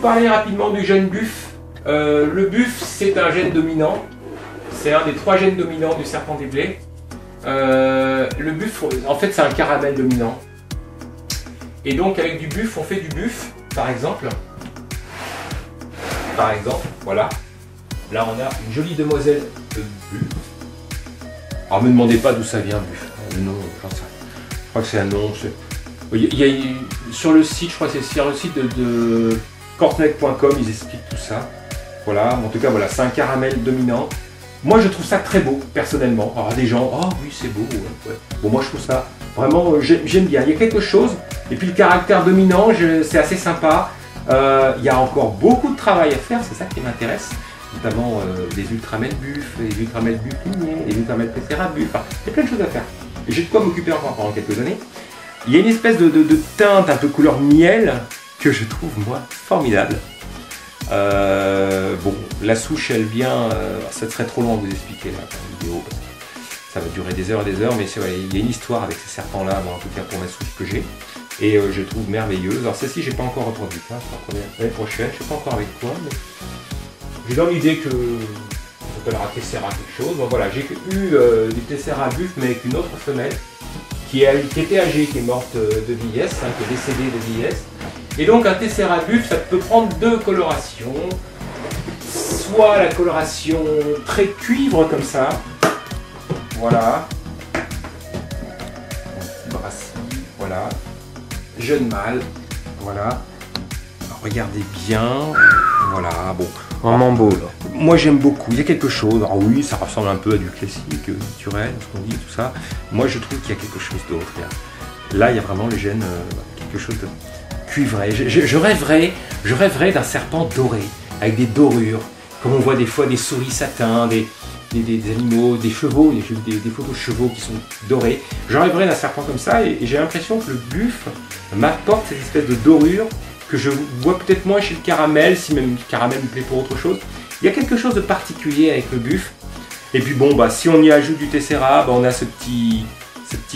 parler rapidement du gène BUF. Le BUF, c'est un gène dominant. C'est un des 3 gènes dominants du serpent des blés. Le BUF, en fait, c'est un caramel dominant. Et donc, avec du BUF, on fait du BUF, par exemple. Par exemple, voilà. Là, on a une jolie demoiselle de BUF. Alors, ne me demandez pas d'où ça vient, BUF. Le nom, j'en sais rien. Je crois que c'est un nom. Il y a, sur le site, je crois que c'est sur le site de Cortnet.com, ils expliquent tout ça. Voilà, en tout cas, voilà, c'est un caramel dominant. Moi, je trouve ça très beau, personnellement. Alors, des gens, oh oui, c'est beau. Ouais. Bon, moi, je trouve ça vraiment, j'aime bien. Il y a quelque chose. Et puis, le caractère dominant, c'est assez sympa. Il y a encore beaucoup de travail à faire, c'est ça qui m'intéresse. Notamment des ultramel BUF, les ultramel BUF lignés, les ultramel Tessera BUF. Enfin, il y a plein de choses à faire. Et j'ai de quoi m'occuper encore pendant quelques années. Il y a une espèce de teinte un peu couleur miel que je trouve, moi, formidable. Bon, la souche, elle vient, ça serait trop long à vous expliquer là, dans la vidéo. Ça va durer des heures et des heures, mais c'est vrai, il y a une histoire avec ces serpents-là, moi, en tout cas pour la souche que j'ai. Et je trouve merveilleuse. Alors celle-ci, j'ai pas encore reproduite, hein, l'année prochaine, je sais pas encore avec quoi, mais j'ai dans l'idée que ça s'appellera Tessera quelque chose. Donc voilà, j'ai eu du Tessera BUF, mais avec une autre femelle qui était âgée, qui est morte de vieillesse, hein, qui est décédée de vieillesse. Et donc un Tessera BUF, ça peut prendre 2 colorations. Soit la coloration très cuivre comme ça. Voilà. Brasserie, voilà. Jeune mâle, voilà. Alors, regardez bien. Voilà, bon. Vraiment beau. Moi j'aime beaucoup, il y a quelque chose. Alors oui, ça ressemble un peu à du classique, naturel, ce qu'on dit, tout ça. Moi je trouve qu'il y a quelque chose d'autre. Là, il y a vraiment le gène, quelque chose de cuivré. Je rêverais d'un serpent doré, avec des dorures, comme on voit des fois des souris satin, des animaux, des chevaux, des photos de chevaux qui sont dorés. Je rêverais d'un serpent comme ça, et j'ai l'impression que le BUF m'apporte cette espèce de dorure que je vois peut-être moins chez le caramel, si même le caramel me plaît pour autre chose. Il y a quelque chose de particulier avec le BUF. Et puis bon, bah, si on y ajoute du Tessera, bah, on a ce petit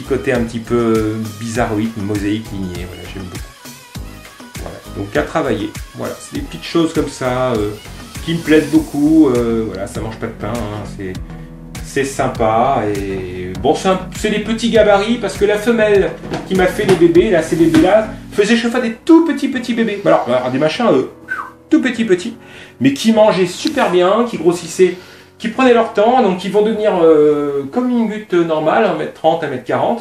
côté un petit peu bizarroïde, une mosaïque lignée. Voilà, j'aime beaucoup. Voilà, donc à travailler. Voilà, c'est des petites choses comme ça qui me plaisent beaucoup. Voilà, ça mange pas de pain, hein, c'est sympa. Et bon, c'est des petits gabarits parce que la femelle qui m'a fait les bébés, là, ces bébés-là, faisait chauffer des tout petits bébés. Alors des machins tout petits, mais qui mangeaient super bien, qui grossissaient, qui prenaient leur temps, donc ils vont devenir comme une gute normale, 1m30, 1m40,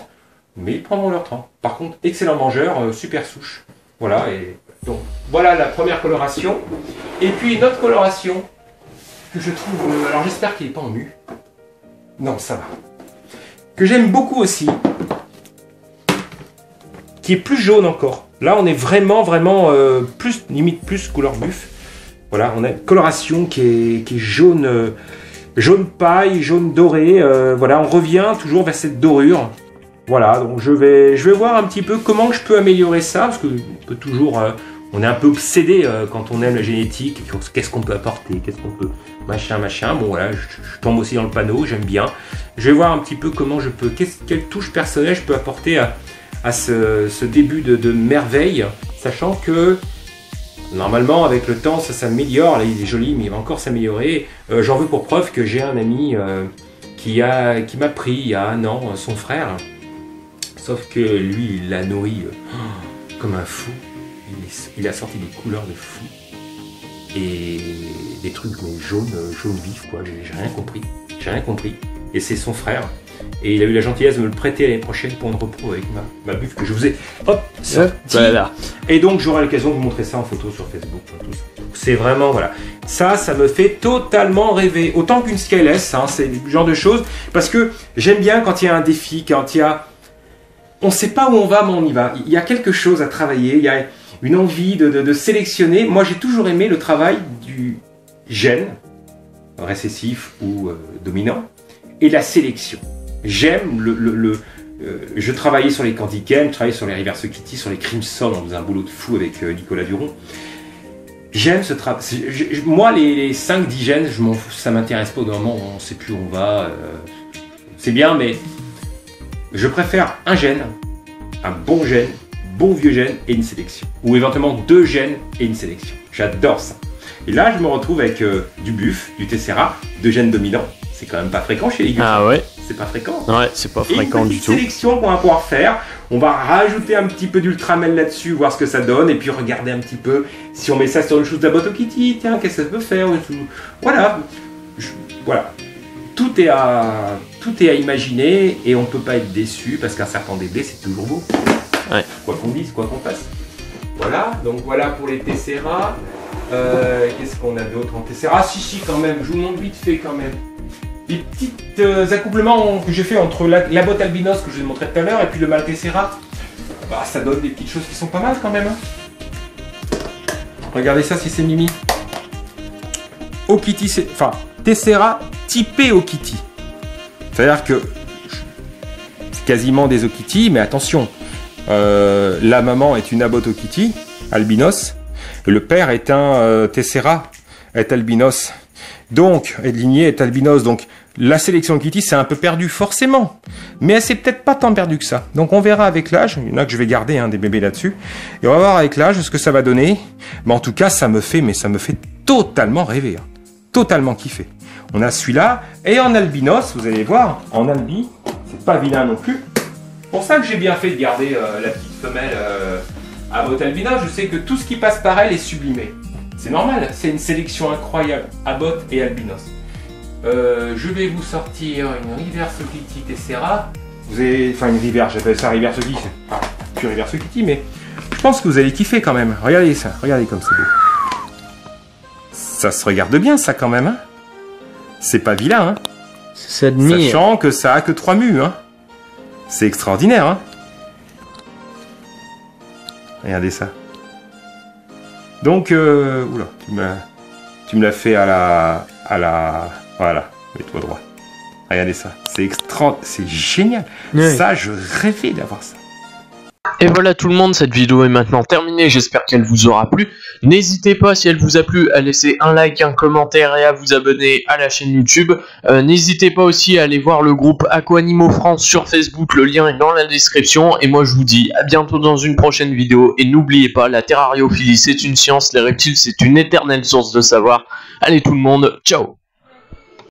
mais ils prendront leur temps. Par contre, excellent mangeur, super souche. Voilà, et donc voilà la première coloration. Et puis une autre coloration que je trouve, alors j'espère qu'il n'est pas en mu. Non, ça va. Que j'aime beaucoup aussi, qui est plus jaune encore. Là, on est vraiment plus, limite plus couleur BUF. Voilà, on a une coloration qui est jaune, jaune paille, jaune doré. Voilà, on revient toujours vers cette dorure. Voilà, donc je vais voir un petit peu comment je peux améliorer ça, parce que on peut toujours, on est un peu obsédé quand on aime la génétique. Qu'est-ce qu'on peut apporter, qu'est-ce qu'on peut, machin. Bon voilà, je tombe aussi dans le panneau, j'aime bien. Je vais voir un petit peu comment je peux, quelle touche personnelle je peux apporter à ce début de merveille, sachant que normalement avec le temps ça s'améliore. Là il est joli mais il va encore s'améliorer. J'en veux pour preuve que j'ai un ami qui m'a pris il y a 1 an son frère, sauf que lui il l'a nourri comme un fou. Il a sorti des couleurs de fou et des trucs mais jaune vif quoi. J'ai rien compris et c'est son frère. Et il a eu la gentillesse de me le prêter l'année prochaine pour une repro avec ma BUF que je vous ai sorti. Voilà. Et donc j'aurai l'occasion de vous montrer ça en photo sur Facebook. C'est vraiment, voilà. Ça me fait totalement rêver. Autant qu'une Skyless, hein, c'est le genre de choses. Parce que j'aime bien quand il y a un défi, quand il y a... On ne sait pas où on va, mais on y va. Il y a quelque chose à travailler, il y a une envie de sélectionner. Moi j'ai toujours aimé le travail du gène, récessif ou dominant, et la sélection. J'aime je travaillais sur les Candy Cane, je travaillais sur les Reverse Kitty, sur les Crimson, on faisait un boulot de fou avec Nicolas Duron. J'aime ce travail. Moi, les 5-10 gènes, ça m'intéresse pas au moment où on ne sait plus où on va. C'est bien, mais je préfère un gène, un bon gène, bon vieux gène et une sélection. Ou éventuellement 2 gènes et une sélection. J'adore ça. Et là, je me retrouve avec du buff, du tessera, 2 gènes dominants. C'est quand même pas fréquent chez les gars. Ah ouais. C'est pas fréquent. Ouais, c'est pas fréquent du tout. Une sélection qu'on va pouvoir faire. On va rajouter un petit peu d'ultramel là-dessus, voir ce que ça donne, et puis regarder un petit peu si on met ça sur une chose d'Abbott Kitty, tiens, qu'est-ce que ça peut faire. Voilà. Voilà. Tout est à imaginer, et on peut pas être déçu, parce qu'un serpent DB, c'est toujours beau. Ouais. Quoi qu'on dise, quoi qu'on fasse. Voilà, donc voilà pour les Tessera. Qu'est-ce qu'on a d'autre en Tessera? Si, quand même, je vous montre vite fait quand même. Les petits accouplements que j'ai fait entre la botte albinos que je vous ai montré tout à l'heure et puis le mâle Tessera, bah, ça donne des petites choses qui sont pas mal quand même. Hein. Regardez ça si c'est Mimi. Okitty, enfin Tessera typé Okitty. C'est-à-dire que c'est quasiment des Okitty, mais attention, la maman est une Abbott Kitty albinos et le père est un Tessera est albinos. Donc, et de lignée est albinos, donc la sélection Kitty c'est un peu perdu forcément, mais c'est peut-être pas tant perdu que ça. Donc on verra avec l'âge, il y en a que je vais garder hein, des bébés là-dessus, et on va voir avec l'âge ce que ça va donner. Mais en tout cas ça me fait totalement rêver, hein. Totalement kiffer. On a celui-là, et en albinos, vous allez voir, en albi, c'est pas vilain non plus. Pour ça que j'ai bien fait de garder la petite femelle Abbott albinos, je sais que tout ce qui passe par elle est sublimé. C'est normal, c'est une sélection incroyable, Abbott et albinos. Je vais vous sortir une reverse Kitty Tessera. Vous avez, enfin une reverse, j'appelle ça reverse Kitty, c'est pas plus reverse Kitty, mais je pense que vous allez kiffer quand même. Regardez ça, regardez comme c'est beau. Ça se regarde bien ça quand même, hein. C'est pas vilain, hein. C'est admis. Sachant que ça a que 3 mus, hein. C'est extraordinaire, hein. Regardez ça. Donc, oula, tu me l'as fait à la, voilà, mets-toi droit. Regardez ça, c'est génial. Oui. Ça, je rêvais d'avoir ça. Et voilà tout le monde, cette vidéo est maintenant terminée, j'espère qu'elle vous aura plu. N'hésitez pas, si elle vous a plu, à laisser un like, un commentaire et à vous abonner à la chaîne YouTube. N'hésitez pas aussi à aller voir le groupe Aquanimo France sur Facebook, le lien est dans la description. Et moi je vous dis à bientôt dans une prochaine vidéo. Et n'oubliez pas, la terrariophilie c'est une science, les reptiles c'est une éternelle source de savoir. Allez tout le monde, ciao!